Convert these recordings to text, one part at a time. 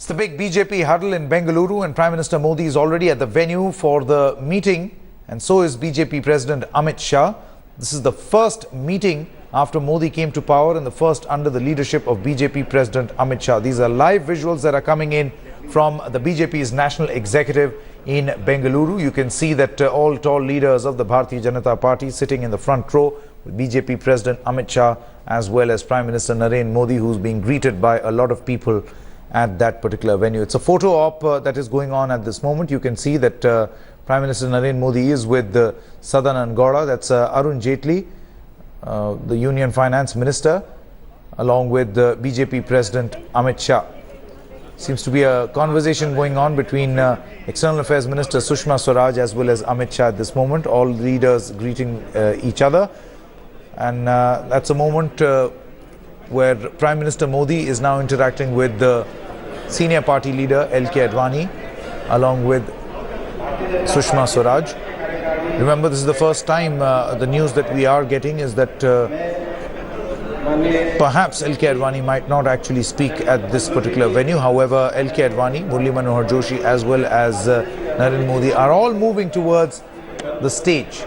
It's the big BJP huddle in Bengaluru, and Prime Minister Modi is already at the venue for the meeting, and so is BJP President Amit Shah. This is the first meeting after Modi came to power and the first under the leadership of BJP President Amit Shah. These are live visuals that are coming in from the BJP's national executive in Bengaluru. You can see that all tall leaders of the Bharatiya Janata Party sitting in the front row with BJP President Amit Shah as well as Prime Minister Narendra Modi, who's being greeted by a lot of people at that particular venue. It's a photo op that is going on at this moment. You can see that Prime Minister Narendra Modi is with Sadanand Gowda, that's Arun Jaitley, the Union Finance Minister, along with BJP President Amit Shah. Seems to be a conversation going on between External Affairs Minister Sushma Swaraj as well as Amit Shah at this moment. All leaders greeting each other, and that's a moment where Prime Minister Modi is now interacting with the senior party leader LK Advani along with Sushma Swaraj. Remember, this is the first time the news that we are getting is that perhaps LK Advani might not actually speak at this particular venue. However, LK Advani, Murli Manohar Joshi as well as Narendra Modi are all moving towards the stage.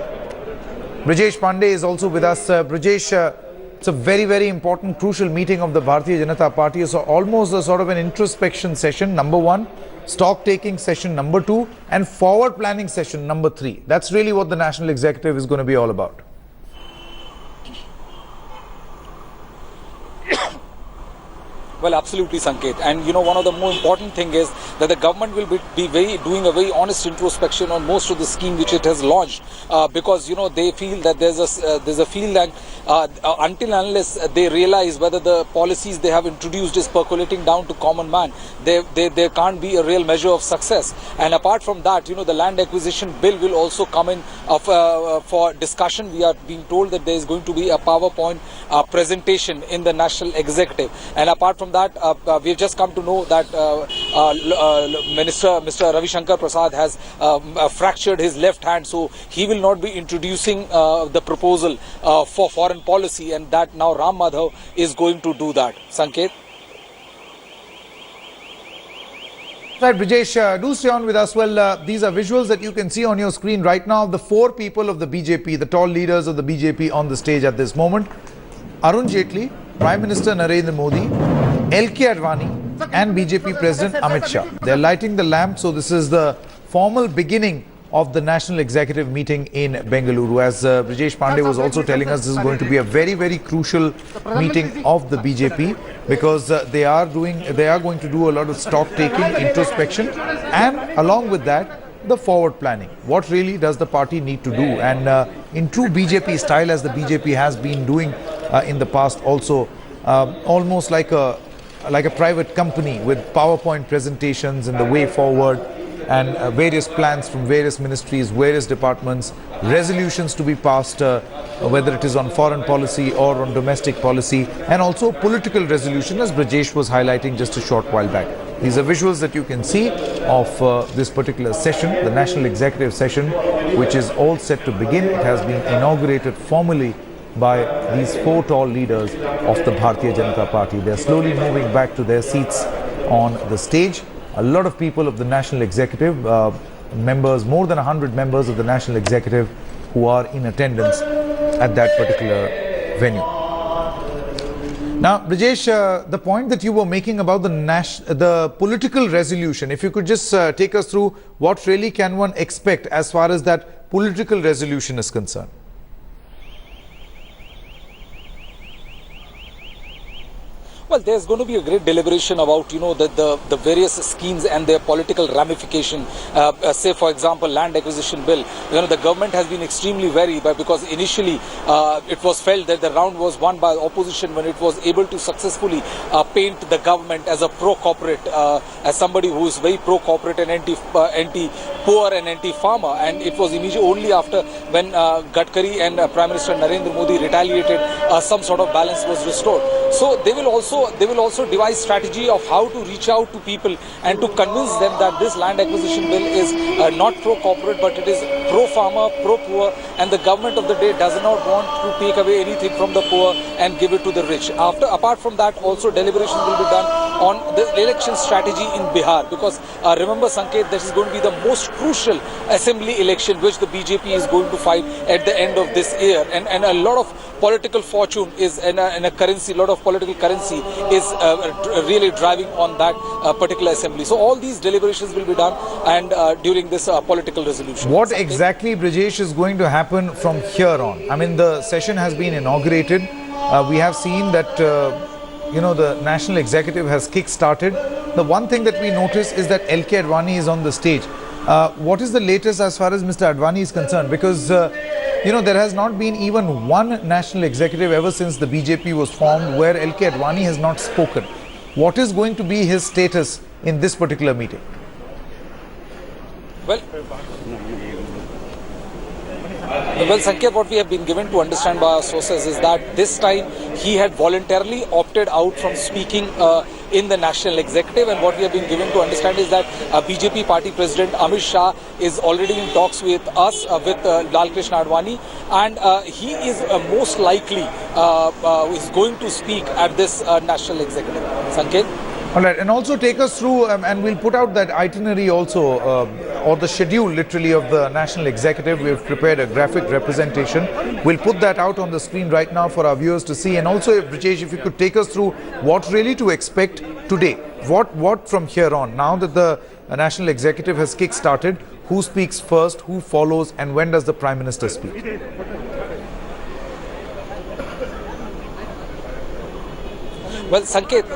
Brijesh Pandey is also with us. Brijesh, it's a very, very important, crucial meeting of the Bharatiya Janata Party. So almost a sort of an introspection session, number one, stock taking session, number two, and forward planning session, number three. That's really what the national executive is going to be all about. Well, absolutely, Sanket. And one of the more important thing is that the government will be doing a very honest introspection on most of the scheme which it has launched, because they feel that there's a feel that until and unless they realize whether the policies they have introduced is percolating down to common man, there can't be a real measure of success. And apart from that, the land acquisition bill will also come in for discussion. We are being told that there is going to be a PowerPoint presentation in the national executive. And apart from that, we have just come to know that Mr. Ravi Shankar Prasad has fractured his left hand, so he will not be introducing the proposal for foreign policy, and that now Ram Madhav is going to do that. Sanket? Right, Brijesh, do stay on with us. Well, these are visuals that you can see on your screen right now. The four people of the BJP, the tall leaders of the BJP on the stage at this moment. Arun Jaitley, Prime Minister Narendra Modi, LK Advani and BJP President Amit Shah. They are lighting the lamp, so this is the formal beginning of the national executive meeting in Bengaluru. As Brijesh Pandey was also telling us, this is going to be a very, very crucial meeting of the BJP, because they are going to do a lot of stock taking, introspection, and along with that, the forward planning. What really does the party need to do? And in true BJP style, as the BJP has been doing in the past also, almost like a private company with PowerPoint presentations and the way forward, and various plans from various ministries, various departments, resolutions to be passed, whether it is on foreign policy or on domestic policy, and also political resolution, as Brijesh was highlighting just a short while back. These are visuals that you can see of this particular session, the national executive session, which is all set to begin. It has been inaugurated formally by these four tall leaders of the Bharatiya Janata Party. They are slowly moving back to their seats on the stage. A lot of people of the national executive, members, more than 100 members of the national executive who are in attendance at that particular venue. Now, Brijesh, the point that you were making about the political resolution, if you could just take us through what really can one expect as far as that political resolution is concerned. Well, there's going to be a great deliberation about, the various schemes and their political ramification. Say, for example, land acquisition bill. The government has been extremely wary, because initially it was felt that the round was won by the opposition when it was able to successfully paint the government as a pro-corporate, as somebody who is very pro-corporate and anti-poor and anti-farmer. And it was immediately only after when Gadkari and Prime Minister Narendra Modi retaliated, some sort of balance was restored. So they will also devise strategy of how to reach out to people and to convince them that this land acquisition bill is not pro-corporate, but it is pro-farmer, pro-poor, and the government of the day does not want to take away anything from the poor and give it to the rich. Apart from that, also deliberations will be done on the election strategy in Bihar, because remember, Sanket, this is going to be the most crucial assembly election which the BJP is going to fight at the end of this year, and a lot of political fortune is in a currency, a lot of political currency is really driving on that particular assembly. So all these deliberations will be done and during this political resolution. What exactly, Brajesh, is going to happen from here on? I mean, the session has been inaugurated. We have seen that the National Executive has kick-started. The one thing that we notice is that LK Advani is on the stage. What is the latest as far as Mr. Advani is concerned? Because, there has not been even one National Executive ever since the BJP was formed where LK Advani has not spoken. What is going to be his status in this particular meeting? Well, Sanket, what we have been given to understand by our sources is that this time he had voluntarily opted out from speaking in the National Executive, and what we have been given to understand is that BJP party president Amit Shah is already in talks with us, with Lal Krishna Advani, and he is most likely is going to speak at this National Executive. Sanket? All right, and also take us through, and we'll put out that itinerary also, or the schedule literally of the National Executive. We've prepared a graphic representation. We'll put that out on the screen right now for our viewers to see. And also, Brajesh, if you could take us through what really to expect today. What from here on, now that the National Executive has kick-started, who speaks first, who follows, and when does the Prime Minister speak? Well, Sanket,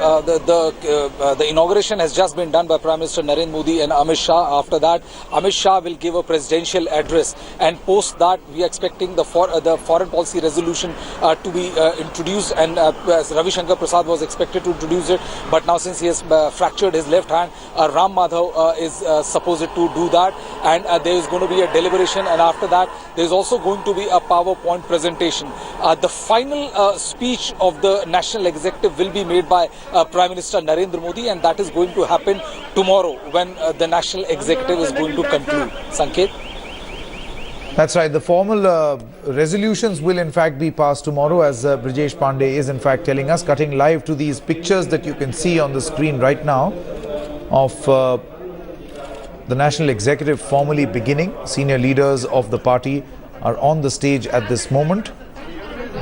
the inauguration has just been done by Prime Minister Narendra Modi and Amit Shah. After that, Amit Shah will give a presidential address, and post that, we are expecting the foreign policy resolution to be introduced. And as Ravi Shankar Prasad was expected to introduce it, but now since he has fractured his left hand, Ram Madhav is supposed to do that, and there is going to be a deliberation. And after that, there is also going to be a PowerPoint presentation. The final speech of the National Executive will be made by Prime Minister Narendra Modi, and that is going to happen tomorrow when the National Executive is going to conclude. Sanket? That's right. The formal resolutions will in fact be passed tomorrow, as Brijesh Pandey is in fact telling us, cutting live to these pictures that you can see on the screen right now of the National Executive formally beginning. Senior leaders of the party are on the stage at this moment.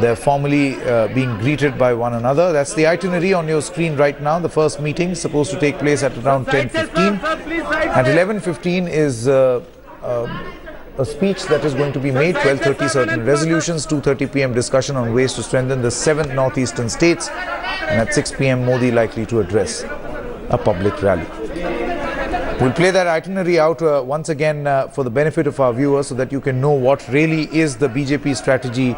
They're formally being greeted by one another. That's the itinerary on your screen right now. The first meeting is supposed to take place at around 10:15. At 11:15 is a speech that is going to be made. 12:30 certain resolutions. 2:30 p.m. discussion on ways to strengthen the 7 northeastern states. And at 6 p.m. Modi likely to address a public rally. We'll play that itinerary out once again for the benefit of our viewers, so that you can know what really is the BJP strategy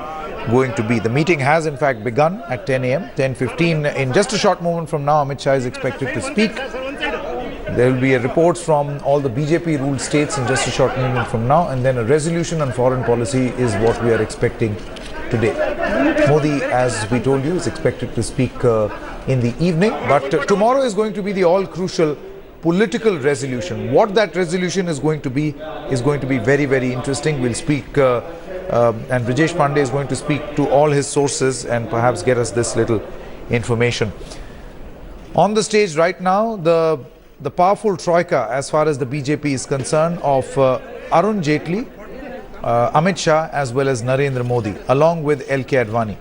going to be. The meeting has in fact begun at 10 a.m. 10:15. In just a short moment from now, Amit Shah is expected to speak. There will be reports from all the BJP ruled states in just a short moment from now, and then a resolution on foreign policy is what we are expecting today. Modi, as we told you, is expected to speak in the evening, but tomorrow is going to be the all-crucial political resolution. What that resolution is going to be very, very interesting. We'll speak and Brijesh Pandey is going to speak to all his sources and perhaps get us this little information. On the stage right now, the powerful troika as far as the BJP is concerned of Arun Jaitley, Amit Shah as well as Narendra Modi, along with LK Advani.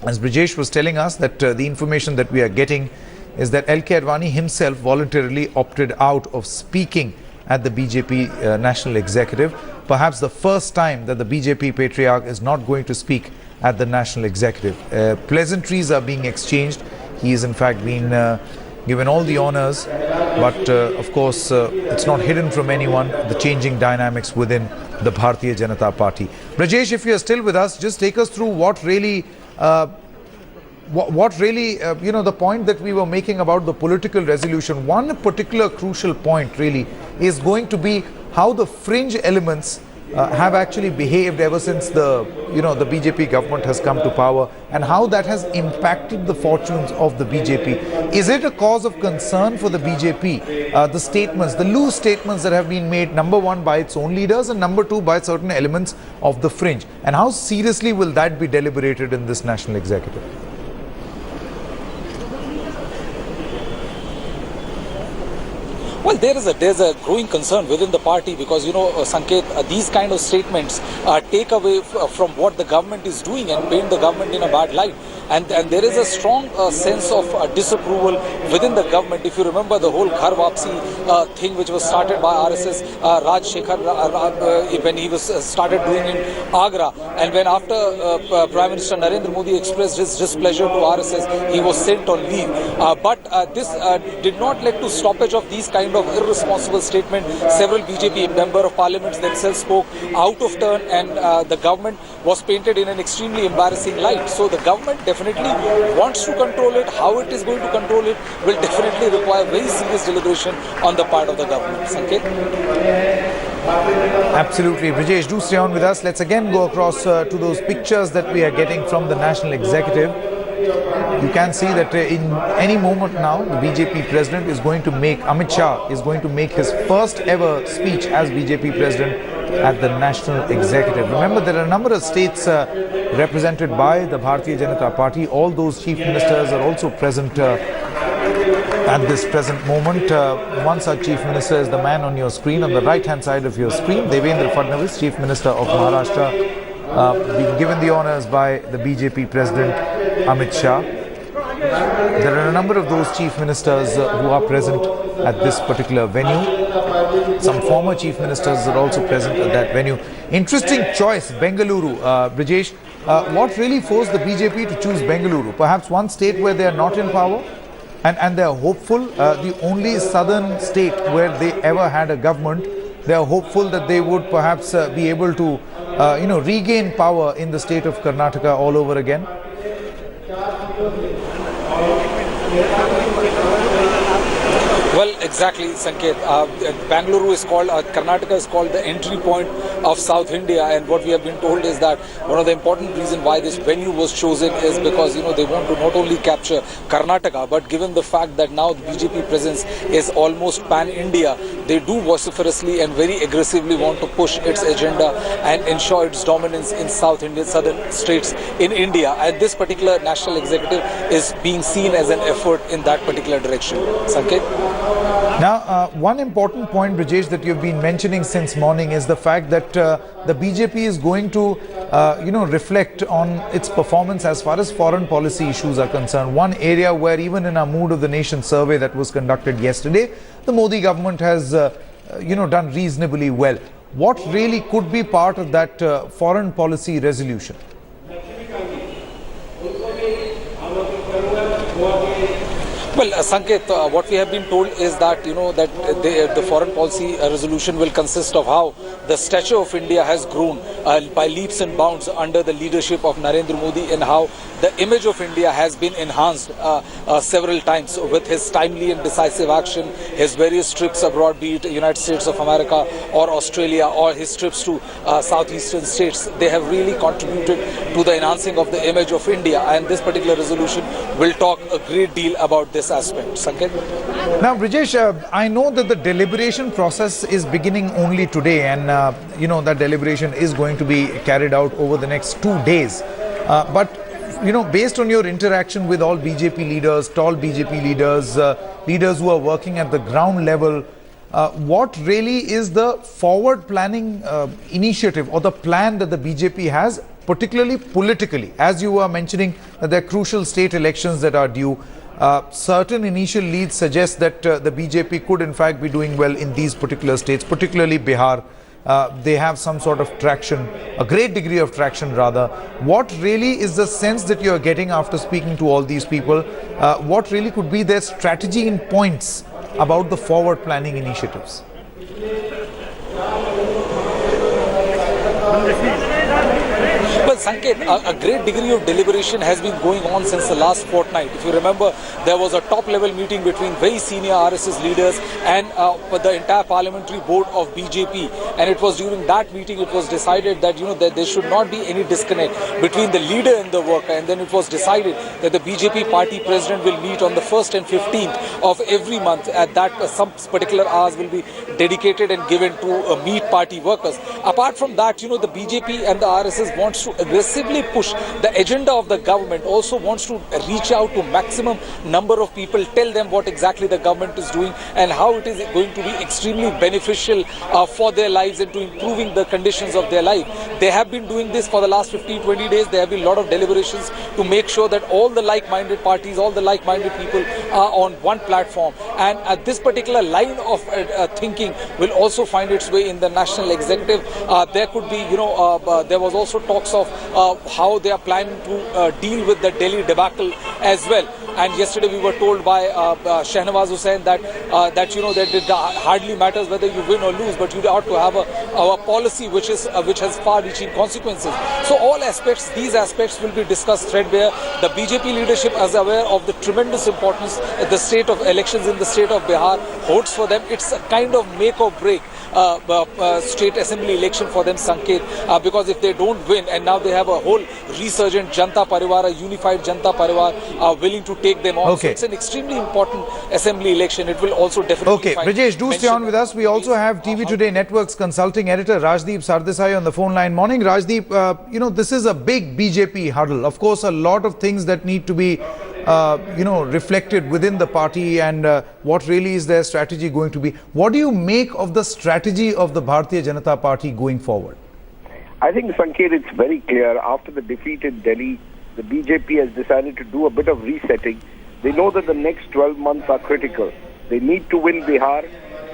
As Brijesh was telling us, that the information that we are getting is that LK Advani himself voluntarily opted out of speaking at the BJP National Executive. Perhaps the first time that the BJP patriarch is not going to speak at the National Executive. Pleasantries are being exchanged. He is in fact been given all the honors, but of course it's not hidden from anyone the changing dynamics within the Bharatiya Janata Party. Brajesh, if you are still with us, just take us through what really the point that we were making about the political resolution. One particular crucial point really is going to be how the fringe elements have actually behaved ever since the BJP government has come to power, and how that has impacted the fortunes of the BJP. Is it a cause of concern for the BJP, the statements, the loose statements that have been made, number one, by its own leaders, and number two, by certain elements of the fringe? And how seriously will that be deliberated in this national executive? Well, there's a growing concern within the party because, Sanket, these kind of statements take away from what the government is doing and paint the government in a bad light. And there is a strong sense of disapproval within the government. If you remember the whole Ghar Wapsi thing which was started by RSS, Raj Shekhar, when he was started doing in Agra, and when after Prime Minister Narendra Modi expressed his displeasure to RSS, he was sent on leave. But this did not lead to stoppage of these kind of irresponsible statement. Several BJP member of parliament themselves spoke out of turn, and the government was painted in an extremely embarrassing light. So the government definitely wants to control it. How it is going to control it will definitely require very serious deliberation on the part of the government. Sanket? Absolutely. Brijesh, do stay on with us. Let's again go across to those pictures that we are getting from the national executive. You can see that in any moment now, the BJP president is going to make, Amit Shah is going to make his first ever speech as BJP president at the national executive. Remember, there are a number of states represented by the Bharatiya Janata Party. All those chief ministers are also present at this present moment. One such chief minister is the man on your screen, on the right hand side of your screen, Devendra Fadnavis, chief minister of Maharashtra, being given the honours by the BJP president Amit Shah. There are a number of those chief ministers who are present at this particular venue. Some former chief ministers are also present at that venue. Interesting choice, Bengaluru. Brijesh, what really forced the BJP to choose Bengaluru? Perhaps one state where they are not in power and they are hopeful, the only southern state where they ever had a government. They are hopeful that they would perhaps be able to regain power in the state of Karnataka all over again. Well, exactly, Sanket. Bangalore is called, Karnataka is called the entry point of South India, and what we have been told is that one of the important reasons why this venue was chosen is because they want to not only capture Karnataka, but given the fact that now the BJP presence is almost pan-India, they do vociferously and very aggressively want to push its agenda and ensure its dominance in South India, southern states in India. And this particular national executive is being seen as an effort in that particular direction. Sanket? Now, one important point, Brijesh, that you've been mentioning since morning is the fact that the BJP is going to, reflect on its performance as far as foreign policy issues are concerned. One area where even in our Mood of the Nation survey that was conducted yesterday, the Modi government has, done reasonably well. What really could be part of that foreign policy resolution? Well, Sanket, what we have been told is that, that the foreign policy resolution will consist of how the stature of India has grown by leaps and bounds under the leadership of Narendra Modi, and how the image of India has been enhanced several times with his timely and decisive action, his various trips abroad, be it United States of America or Australia, or his trips to southeastern states. They have really contributed to the enhancing of the image of India, and this particular resolution will talk a great deal about this aspect. Sanket? Now, Brijesh, I know that the deliberation process is beginning only today, and that deliberation is going to be carried out over the next 2 days. But based on your interaction with all BJP leaders, tall BJP leaders, leaders who are working at the ground level, what really is the forward planning initiative or the plan that the BJP has, particularly politically? As you were mentioning that there are crucial state elections that are due. Certain initial leads suggest that the BJP could in fact be doing well in these particular states, particularly Bihar. They have some sort of traction, a great degree of traction rather. What really is the sense that you are getting after speaking to all these people? What really could be their strategy in points about the forward planning initiatives? Well, Sanket, a great degree of deliberation has been going on since the last fortnight. If you remember, there was a top-level meeting between very senior RSS leaders and the entire parliamentary board of BJP. And it was during that meeting it was decided that that there should not be any disconnect between the leader and the worker. And then it was decided that the BJP party president will meet on the 1st and 15th of every month. At that, some particular hours will be dedicated and given to meet party workers. Apart from that, the BJP and the RSS wants to aggressively push the agenda of the government, also wants to reach out to maximum number of people, tell them what exactly the government is doing and how it is going to be extremely beneficial for their lives and to improving the conditions of their life. They have been doing this for the last 15-20 days. There have been a lot of deliberations to make sure that all the like-minded parties, all the like-minded people are on one platform. And this particular line of thinking will also find its way in the national executive. There could be, there was also talks of how they are planning to deal with the Delhi debacle as well. And yesterday we were told by Shehnawaz Hussain that that it hardly matters whether you win or lose, but you ought to have a policy which has far-reaching consequences. So all aspects, these aspects will be discussed threadbare. The BJP leadership is aware of the tremendous importance the state of elections in the state of Bihar holds for them. It's a kind of make or break state assembly election for them, Sanket, because if they don't win, and now they have a whole resurgent Janta Parivar, a unified Janta Parivar willing to take them on. Okay. So it's an extremely important assembly election. It will also definitely Okay, Brijesh, do stay on with us. We also have TV Today Network's consulting editor Rajdeep Sardesai on the phone line. Morning, Rajdeep. This is a big BJP huddle. Of course, a lot of things that need to be reflected within the party and what really is their strategy going to be. What do you make of the strategy of the Bharatiya Janata Party going forward? I think, Sanket, it's very clear. After the defeat in Delhi, the BJP has decided to do a bit of resetting. They know that the next 12 months are critical. They need to win Bihar.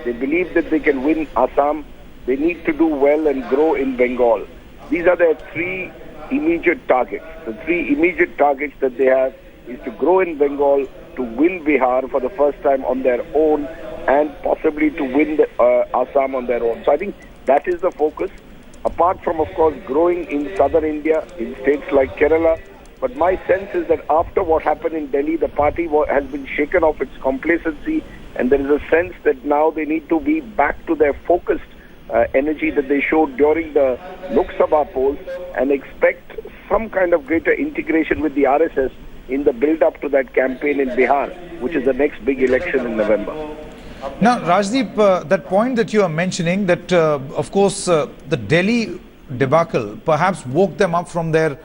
They believe that they can win Assam. They need to do well and grow in Bengal. These are their three immediate targets. The three immediate targets that they have is to grow in Bengal, to win Bihar for the first time on their own, and possibly to win Assam on their own. So I think that is the focus. Apart from, of course, growing in southern India, in states like Kerala. But my sense is that after what happened in Delhi, the party has been shaken off its complacency, and there is a sense that now they need to be back to their focused energy that they showed during the Lok Sabha polls, and expect some kind of greater integration with the RSS in the build-up to that campaign in Bihar, which is the next big election in November. Now, Rajdeep, that point that you are mentioning, that of course the Delhi debacle perhaps woke them up from their,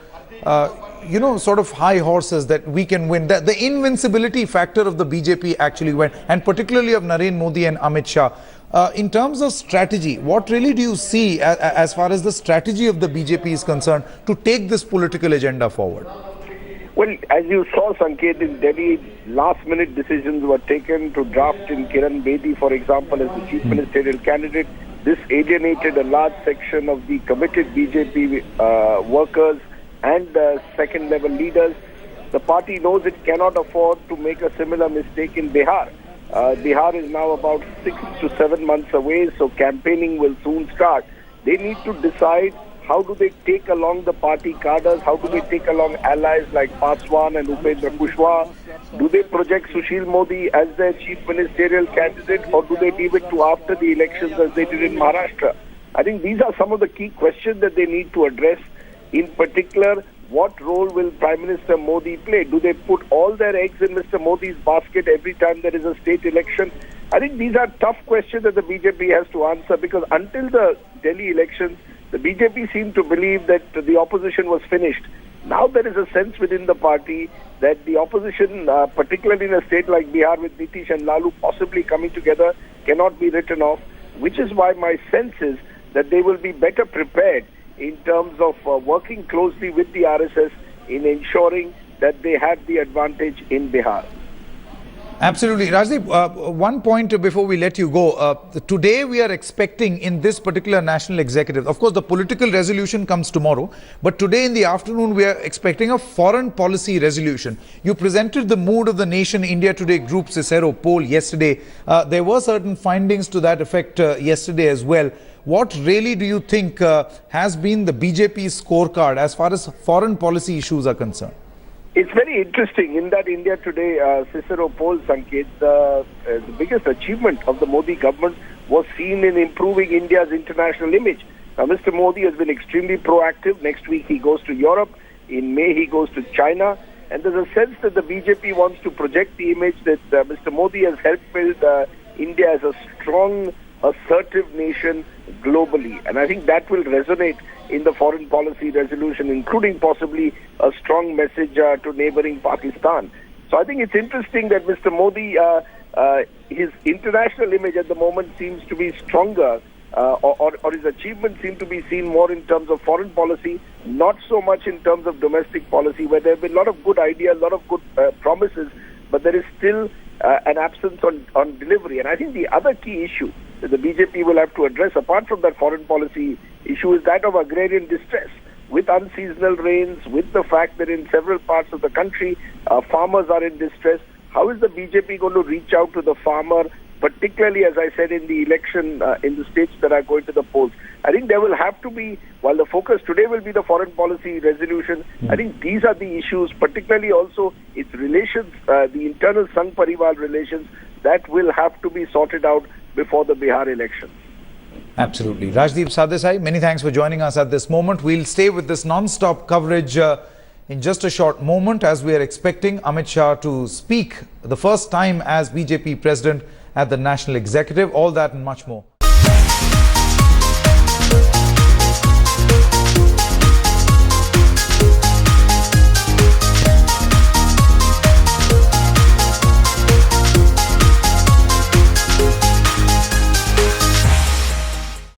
sort of high horses that we can win. The invincibility factor of the BJP actually went, and particularly of Narendra Modi and Amit Shah. In terms of strategy, what really do you see as far as the strategy of the BJP is concerned to take this political agenda forward? Well, as you saw, Sanket, in Delhi, last-minute decisions were taken to draft in Kiran Bedi, for example, as the chief ministerial candidate. This alienated a large section of the committed BJP workers and second-level leaders. The party knows it cannot afford to make a similar mistake in Bihar. Bihar is now about 6 to 7 months away, so campaigning will soon start. They need to decide how do they take along the party cadres, how do they take along allies like Paswan and Upendra Kushwaha. Do they project Sushil Modi as their chief ministerial candidate, or do they leave it to after the elections as they did in Maharashtra? I think these are some of the key questions that they need to address. In particular, what role will Prime Minister Modi play? Do they put all their eggs in Mr. Modi's basket every time there is a state election? I think these are tough questions that the BJP has to answer, because until the Delhi elections, the BJP seemed to believe that the opposition was finished. Now there is a sense within the party that the opposition, particularly in a state like Bihar with Nitish and Lalu possibly coming together, cannot be written off, which is why my sense is that they will be better prepared in terms of working closely with the RSS in ensuring that they have the advantage in Bihar. Absolutely. Rajdeep, one point before we let you go. Today we are expecting in this particular national executive, of course the political resolution comes tomorrow, but today in the afternoon we are expecting a foreign policy resolution. You presented the mood of the nation India Today Group Cicero poll yesterday. There were certain findings to that effect yesterday as well. What really do you think has been the BJP's scorecard as far as foreign policy issues are concerned? It's very interesting in that India Today Cicero poll, Sanket, the biggest achievement of the Modi government was seen in improving India's international image. Now, Mr. Modi has been extremely proactive. Next week he goes to Europe. In May he goes to China. And there's a sense that the BJP wants to project the image that Mr. Modi has helped build India as a strong, assertive nation globally. And I think that will resonate in the foreign policy resolution, including possibly a strong message to neighboring Pakistan. So I think it's interesting that Mr. Modi, his international image at the moment seems to be stronger, or his achievements seem to be seen more in terms of foreign policy, not so much in terms of domestic policy, where there have been a lot of good ideas, a lot of good promises, but there is still an absence on delivery. And I think the other key issue that the BJP will have to address, apart from that foreign policy issue, is that of agrarian distress. With unseasonal rains, with the fact that in several parts of the country, farmers are in distress, how is the BJP going to reach out to the farmer, particularly, as I said, in the election, in the states that are going to the polls? I think there will have to be, while the focus today will be the foreign policy resolution, I think these are the issues, particularly also its relations, the internal Sangh Parivar relations, that will have to be sorted out before the Bihar elections. Absolutely. Rajdeep Sardesai, many thanks for joining us at this moment. We'll stay with this non-stop coverage in just a short moment as we are expecting Amit Shah to speak the first time as BJP president at the National Executive. All that and much more.